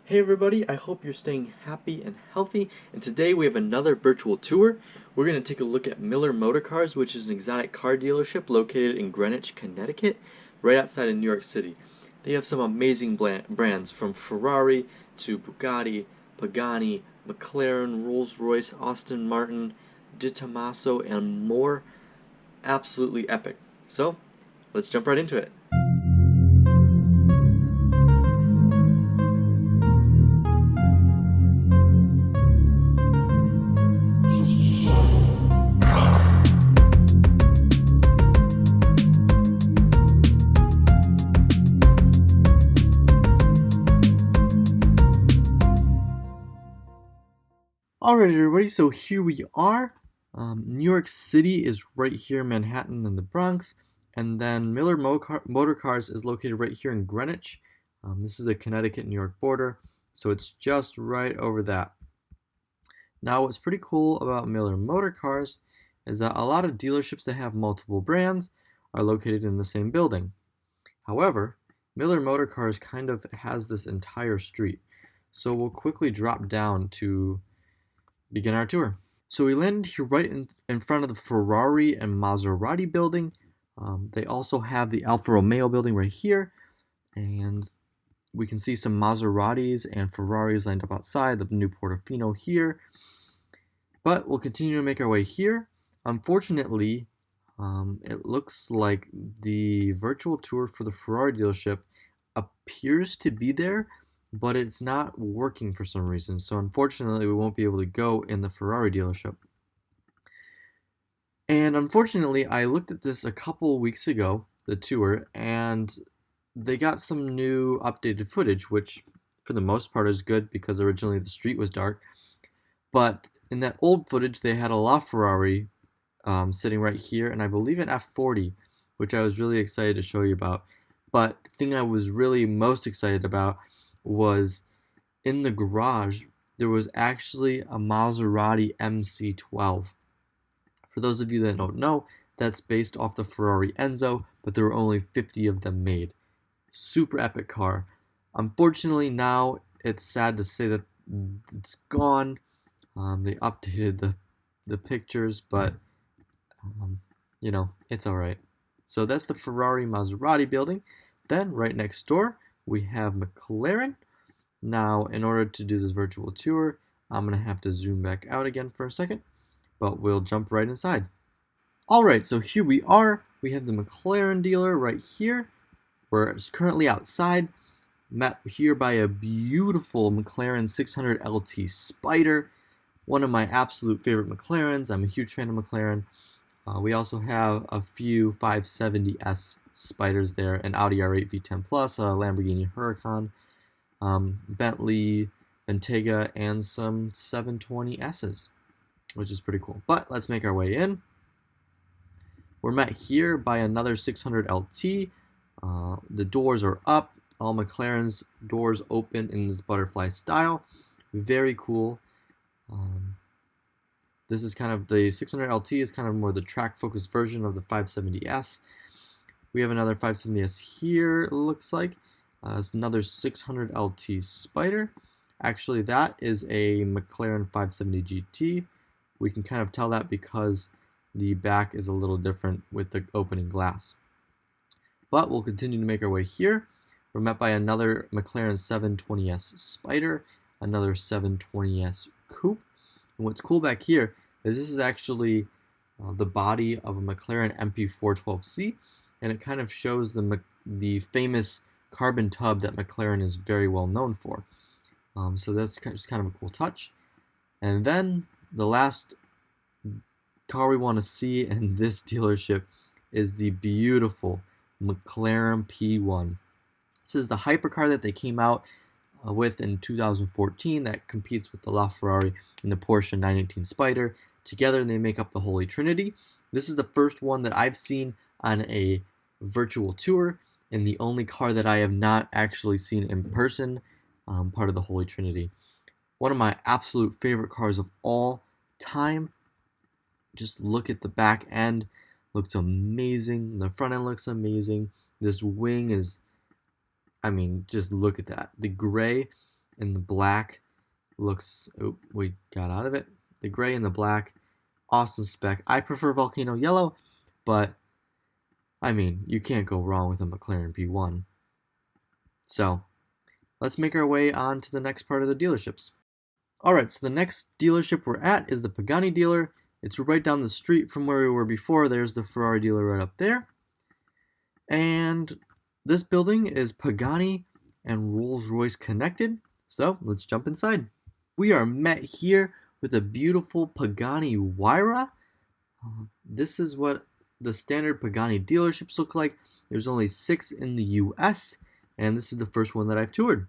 Hey everybody, I hope you're staying happy and healthy, and today we have another virtual tour. We're going to take a look at Miller Motorcars, which is an exotic car dealership located in Greenwich, Connecticut, right outside of New York City. They have some amazing brands from Ferrari to Bugatti, Pagani, McLaren, Rolls-Royce, Aston Martin, Tomaso, and more. Absolutely epic. So, let's jump right into it. Alright everybody, so here we are. New York City is right here, Manhattan and the Bronx, and then Miller Motorcars is located right here in Greenwich. This is the Connecticut-New York border, so it's just right over that. Now what's pretty cool about Miller Motorcars is that a lot of dealerships that have multiple brands are located in the same building. However, Miller Motorcars kind of has this entire street, so we'll quickly drop down to begin our tour. So we landed here right in front of the Ferrari and Maserati building. They also have the Alfa Romeo building right here, and we can see some Maseratis and Ferraris lined up outside, the new Portofino here. But we'll continue to make our way here. Unfortunately, it looks like the virtual tour for the Ferrari dealership appears to be there, but it's not working for some reason, so unfortunately we won't be able to go in the Ferrari dealership. And unfortunately, I looked at this a couple weeks ago, the tour, and they got some new updated footage, which for the most part is good because originally the street was dark. But in that old footage, they had a LaFerrari sitting right here, and I believe an F40, which I was really excited to show you about. But the thing I was really most excited about was in the garage there was actually a Maserati MC12. For those of you that don't know, that's based off the Ferrari Enzo, but there were only 50 of them made. Super epic car. Unfortunately now it's sad to say that it's gone. They updated the pictures, but you know, it's alright. So that's the Ferrari Maserati building. Then right next door we have McLaren. Now, in order to do this virtual tour, I'm going to have to zoom back out again for a second, but we'll jump right inside. Alright, so here we are. We have the McLaren dealer right here. We're currently outside, met here by a beautiful McLaren 600 LT Spider, one of my absolute favorite McLarens. I'm a huge fan of McLaren. We also have a few 570S Spiders there, an Audi R8 V10 Plus, a Lamborghini Huracan, Bentley, Bentayga, and some 720Ss, which is pretty cool. But let's make our way in. We're met here by another 600 LT. The doors are up. All McLaren's doors open in this butterfly style. Very cool. This is kind of the 600 LT is kind of more the track-focused version of the 570S. We have another 570S here, it looks like. It's another 600 LT Spider. Actually, that is a McLaren 570 GT. We can kind of tell that because the back is a little different with the opening glass. But we'll continue to make our way here. We're met by another McLaren 720S Spider, another 720S Coupe. And what's cool back here is this is actually the body of a McLaren MP412C, and it kind of shows the famous carbon tub that McLaren is very well known for. So that's just kind of a cool touch. And then the last car we want to see in this dealership is the beautiful McLaren P1. This is the hypercar that they came out with in 2014 that competes with the LaFerrari and the Porsche 918 Spider. Together they make up the Holy Trinity. This is the first one that I've seen on a virtual tour, and the only car that I have not actually seen in person, part of the Holy Trinity. One of my absolute favorite cars of all time. Just look at the back end. Looks amazing. The front end looks amazing. This wing is, I mean, just look at that. The gray in the black looks, oh, we got out of it. The gray and the black, awesome spec. I prefer volcano yellow, but I mean, you can't go wrong with a McLaren P1. So let's make our way on to the next part of the dealerships. Alright, so the next dealership we're at is the Pagani dealer. It's right down the street from where we were before. There's the Ferrari dealer right up there. And this building is Pagani and Rolls-Royce connected. So let's jump inside. We are met here with a beautiful Pagani Huayra. This is what the standard Pagani dealerships look like. There's only 6 in the US, and this is the first one that I've toured.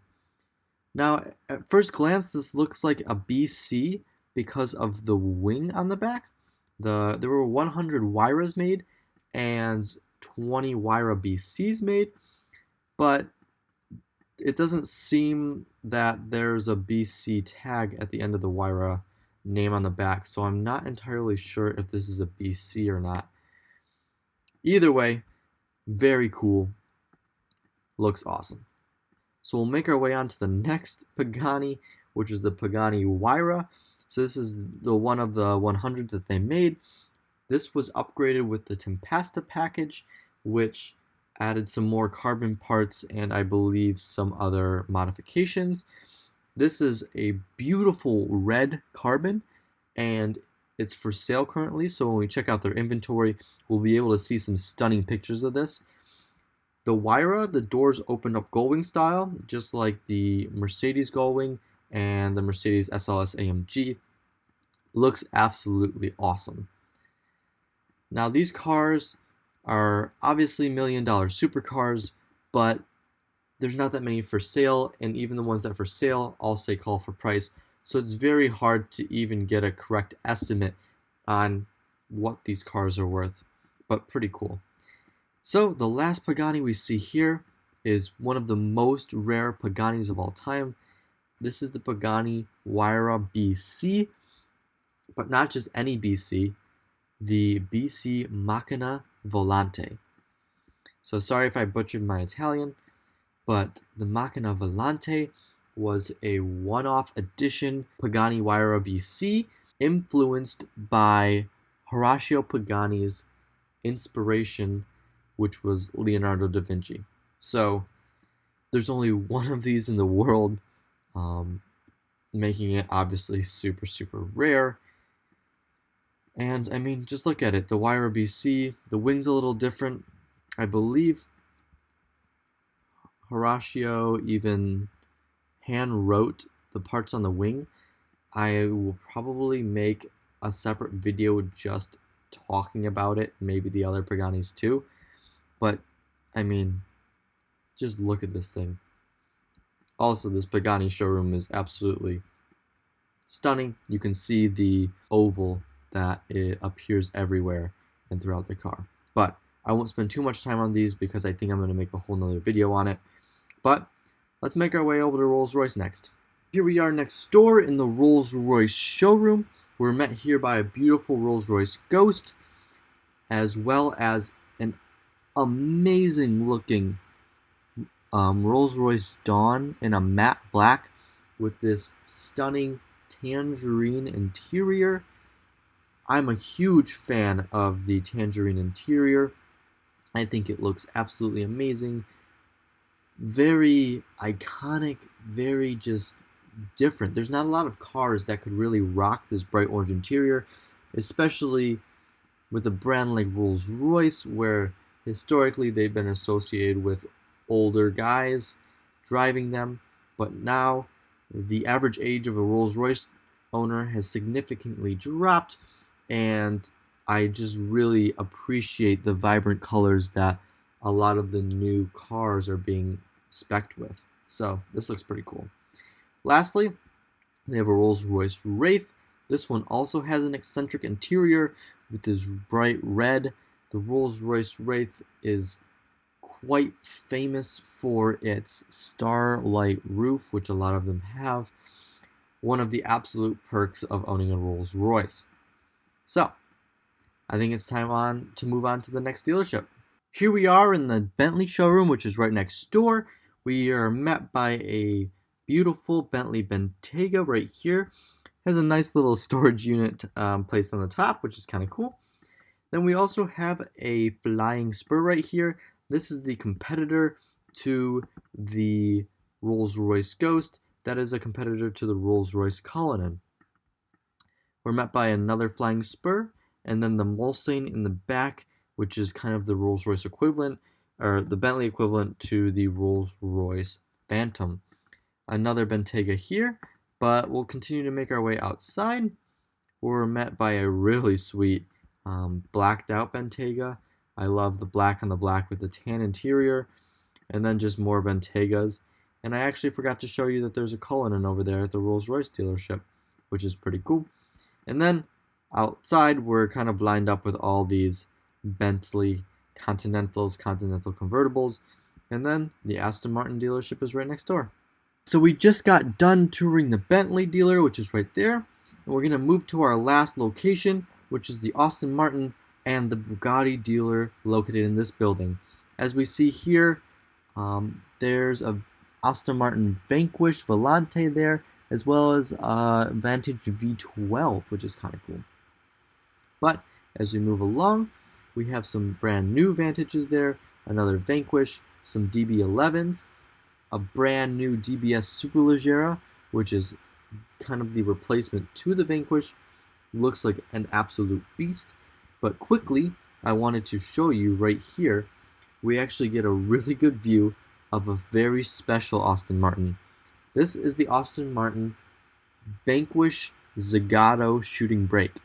Now, at first glance, this looks like a BC because of the wing on the back. There were 100 Huayras made and 20 Huayra BCs made, but it doesn't seem that there's a BC tag at the end of the Huayra name on the back, so I'm not entirely sure if this is a BC or not. Either way, very cool. Looks awesome. So we'll make our way on to the next Pagani, which is the Pagani Huayra. So this is the one of the 100 that they made. This was upgraded with the Tempesta package, which added some more carbon parts and I believe some other modifications. This is a beautiful red carbon, and it's for sale currently, so when we check out their inventory, we'll be able to see some stunning pictures of this. The Huayra, the doors open up gullwing style, just like the Mercedes gullwing and the Mercedes SLS AMG. Looks absolutely awesome. Now these cars are obviously $1 million supercars, but there's not that many for sale, and even the ones that are for sale all say call for price, so it's very hard to even get a correct estimate on what these cars are worth, but pretty cool. So the last Pagani we see here is one of the most rare Paganis of all time. This is the Pagani Huayra BC, but not just any BC, the BC Maccina Volante. So sorry if I butchered my Italian, but the Maccina Volante was a one-off edition Pagani Huayra BC influenced by Horacio Pagani's inspiration, which was Leonardo da Vinci. So there's only one of these in the world, making it obviously super, super rare. And I mean, just look at it. The Huayra BC, the wing's a little different. I believe Horacio even hand wrote the parts on the wing. I will probably make a separate video just talking about it, maybe the other Paganis too. But, I mean, just look at this thing. Also, this Pagani showroom is absolutely stunning. You can see the oval that it appears everywhere and throughout the car. But I won't spend too much time on these because I think I'm going to make a whole nother video on it. But let's make our way over to Rolls-Royce next. Here we are next door in the Rolls-Royce showroom. We're met here by a beautiful Rolls-Royce Ghost, as well as an amazing looking Rolls-Royce Dawn in a matte black with this stunning tangerine interior. I'm a huge fan of the tangerine interior. I think it looks absolutely amazing. Very iconic, very just different. There's not a lot of cars that could really rock this bright orange interior, especially with a brand like Rolls-Royce, where historically they've been associated with older guys driving them, but now the average age of a Rolls-Royce owner has significantly dropped, and I just really appreciate the vibrant colors that a lot of the new cars are being spec'd with. So this looks pretty cool. Lastly, they have a Rolls-Royce Wraith. This one also has an eccentric interior with this bright red. The Rolls-Royce Wraith is quite famous for its starlight roof, which a lot of them have. One of the absolute perks of owning a Rolls-Royce. So, I think it's time to move on to the next dealership. Here we are in the Bentley showroom, which is right next door. We are met by a beautiful Bentley Bentayga right here. Has a nice little storage unit placed on the top, which is kind of cool. Then we also have a flying spur right here. This is the competitor to the Rolls-Royce Ghost. That is a competitor to the Rolls-Royce Cullinan. We're met by another flying spur, and then the Mulsanne in the back, which is kind of the Rolls-Royce equivalent, or the Bentley equivalent to the Rolls-Royce Phantom. Another Bentayga here, but we'll continue to make our way outside. We're met by a really sweet blacked out Bentayga. I love the black on the black with the tan interior, and then just more Bentaygas. And I actually forgot to show you that there's a Cullinan over there at the Rolls-Royce dealership, which is pretty cool. And then outside, we're kind of lined up with all these Bentley Continentals, Continental convertibles, and then the Aston Martin dealership is right next door. So we just got done touring the Bentley dealer, which is right there, and we're going to move to our last location, which is the Aston Martin and the Bugatti dealer located in this building. As we see here, there's a Aston Martin Vanquish Volante there, as well as Vantage V12, which is kind of cool. But as we move along, we have some brand new Vantages there, another Vanquish, some DB11s, a brand new DBS Superleggera, which is kind of the replacement to the Vanquish. Looks like an absolute beast. But quickly, I wanted to show you right here, we actually get a really good view of a very special Aston Martin. This is the Aston Martin Vanquish Zagato shooting brake.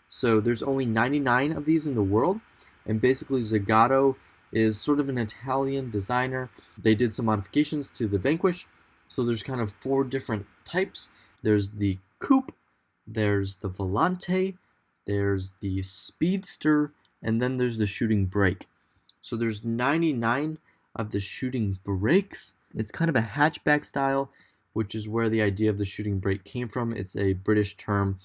So there's only 99 of these in the world, and basically Zagato is sort of an Italian designer. They did some modifications to the Vanquish, so there's kind of 4 different types. There's the Coupe, there's the Volante, there's the Speedster, and then there's the shooting brake. So there's 99 of the shooting brakes. It's kind of a hatchback style, which is where the idea of the shooting brake came from. It's a British term.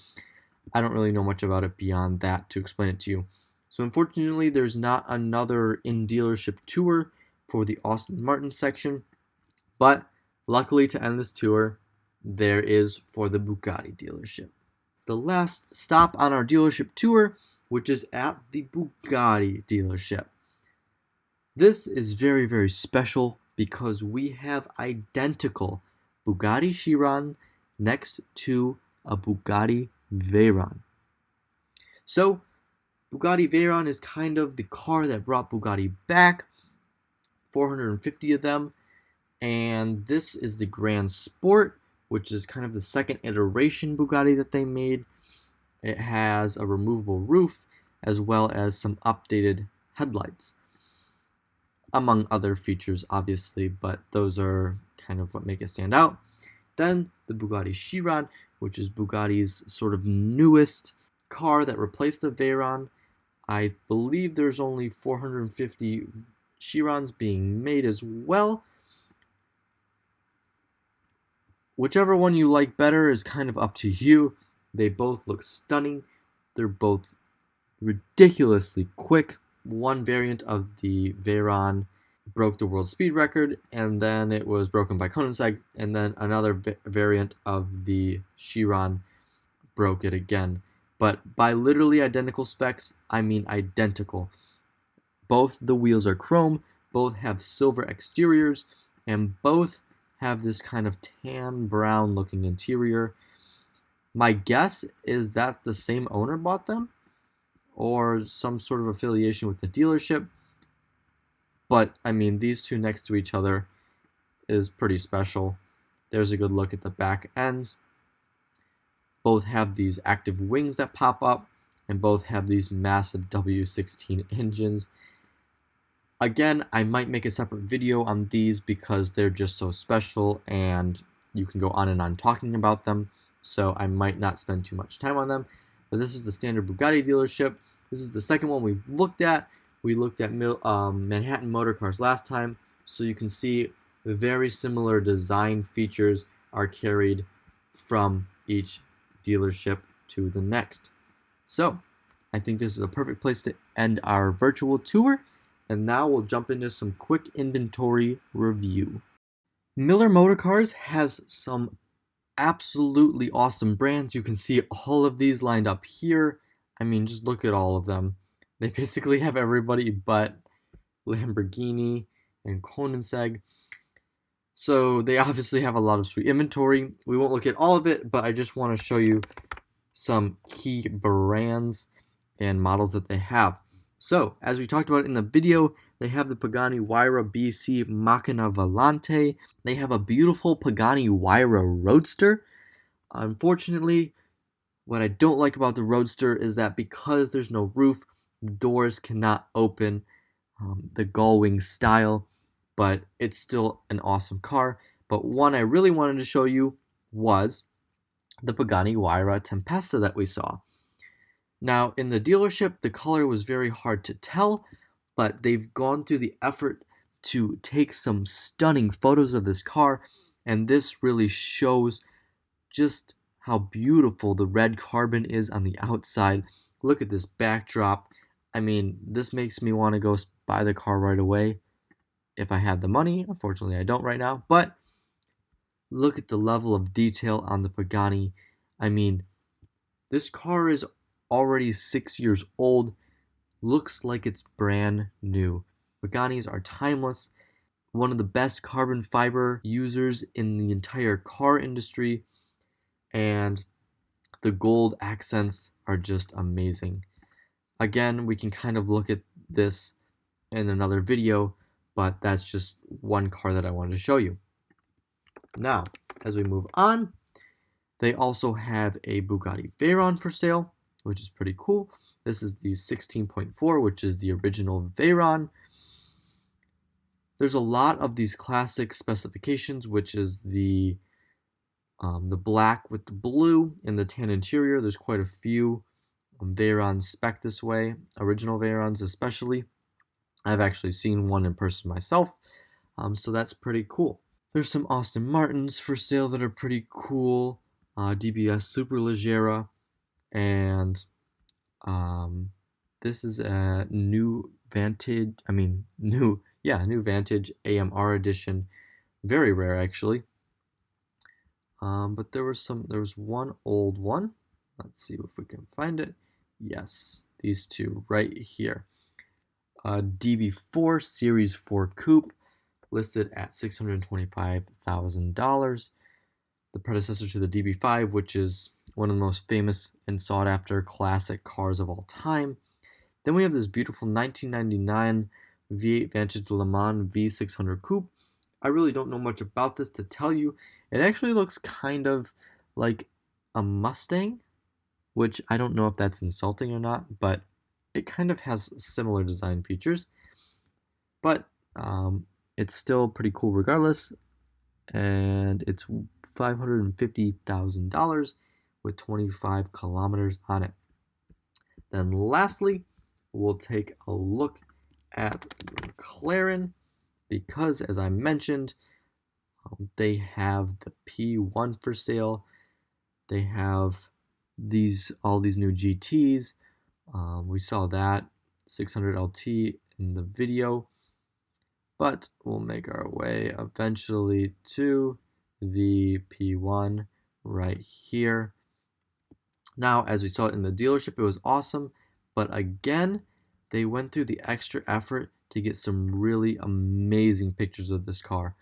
I don't really know much about it beyond that to explain it to you. So unfortunately, there's not another in-dealership tour for the Aston Martin section, but luckily to end this tour, there is for the Bugatti dealership. The last stop on our dealership tour, which is at the Bugatti dealership. This is very, very special because we have identical Bugatti Chiron next to a Bugatti Veyron. So Bugatti Veyron is kind of the car that brought Bugatti back, 450 of them, and this is the Grand Sport, which is kind of the second iteration Bugatti that they made. It has a removable roof as well as some updated headlights, among other features obviously, but those are kind of what make it stand out. Then the Bugatti Chiron, which is Bugatti's sort of newest car that replaced the Veyron. I believe there's only 450 Chirons being made as well. Whichever one you like better is kind of up to you. They both look stunning. They're both ridiculously quick. One variant of the Veyron broke the world speed record, and then it was broken by Koenigsegg, and then another variant of the Chiron broke it again. But by literally identical specs, I mean identical. Both the wheels are chrome, both have silver exteriors, and both have this kind of tan brown looking interior. My guess is that the same owner bought them, or some sort of affiliation with the dealership. But I mean, these two next to each other is pretty special. There's a good look at the back ends. Both have these active wings that pop up, and both have these massive W16 engines. Again, I might make a separate video on these because they're just so special and you can go on and on talking about them, so I might not spend too much time on them. But this is the standard Bugatti dealership. This is the second one we looked at. We looked at Manhattan Motorcars last time, so you can see very similar design features are carried from each dealership to the next. So I think this is a perfect place to end our virtual tour, and now we'll jump into some quick inventory review. Miller Motorcars has some absolutely awesome brands. You can see all of these lined up here. I mean, just look at all of them. They basically have everybody but Lamborghini and Koenigsegg. So they obviously have a lot of sweet inventory. We won't look at all of it, but I just want to show you some key brands and models that they have. So, as we talked about in the video, they have the Pagani Huayra BC Maccina Volante. They have a beautiful Pagani Huayra Roadster. Unfortunately, what I don't like about the Roadster is that because there's no roof, the doors cannot open the gull-wing style, but it's still an awesome car. But one I really wanted to show you was the Pagani Huayra Tempesta that we saw. Now, in the dealership, the color was very hard to tell, but they've gone through the effort to take some stunning photos of this car, and this really shows just how beautiful the red carbon is on the outside. Look at this backdrop. I mean, this makes me want to go buy the car right away if I had the money. Unfortunately, I don't right now, but look at the level of detail on the Pagani. I mean, this car is already 6 years old, looks like it's brand new. Paganis are timeless, one of the best carbon fiber users in the entire car industry, and the gold accents are just amazing. Again, we can kind of look at this in another video, but that's just one car that I wanted to show you. Now, as we move on, they also have a Bugatti Veyron for sale, which is pretty cool. This is the 16.4, which is the original Veyron. There's a lot of these classic specifications, which is the black with the blue and the tan interior. There's quite a few Veyrons spec this way, original Veyrons especially. I've actually seen one in person myself, so that's pretty cool. There's some Aston Martins for sale that are pretty cool. DBS Superleggera, and this is a new Vantage. New Vantage AMR edition. Very rare actually. But there was one old one. Let's see if we can find it. Yes, these two right here. DB4 Series 4 Coupe, listed at $625,000. The predecessor to the DB5, which is one of the most famous and sought after classic cars of all time. Then we have this beautiful 1999 V8 Vantage Le Mans V600 Coupe. I really don't know much about this to tell you. It actually looks kind of like a Mustang, which I don't know if that's insulting or not, but it kind of has similar design features. But it's still pretty cool regardless, and it's $550,000 with 25 kilometers on it. Then lastly, we'll take a look at McLaren, because as I mentioned, they have the P1 for sale. They have all these new GTs. We saw that 600 LT in the video, but we'll make our way eventually to the P1 right here. Now, as we saw it in the dealership, it was awesome, but again, they went through the extra effort to get some really amazing pictures of this car.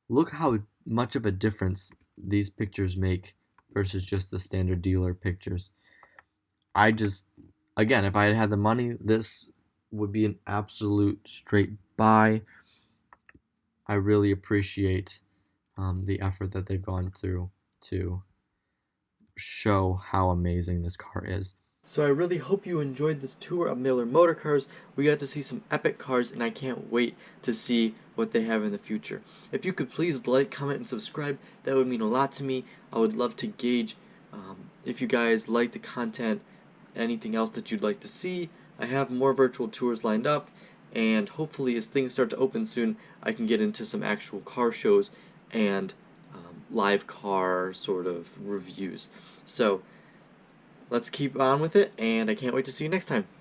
Look how much of a difference these pictures make versus just the standard dealer pictures. Again, if I had the money, this would be an absolute straight buy. I really appreciate the effort that they've gone through to show how amazing this car is. So I really hope you enjoyed this tour of Miller Motorcars. We got to see some epic cars, and I can't wait to see what they have in the future. If you could please like, comment, and subscribe, that would mean a lot to me. I would love to gauge if you guys like the content, anything else that you'd like to see. I have more virtual tours lined up, and hopefully as things start to open soon, I can get into some actual car shows and live car sort of reviews. So let's keep on with it, and I can't wait to see you next time.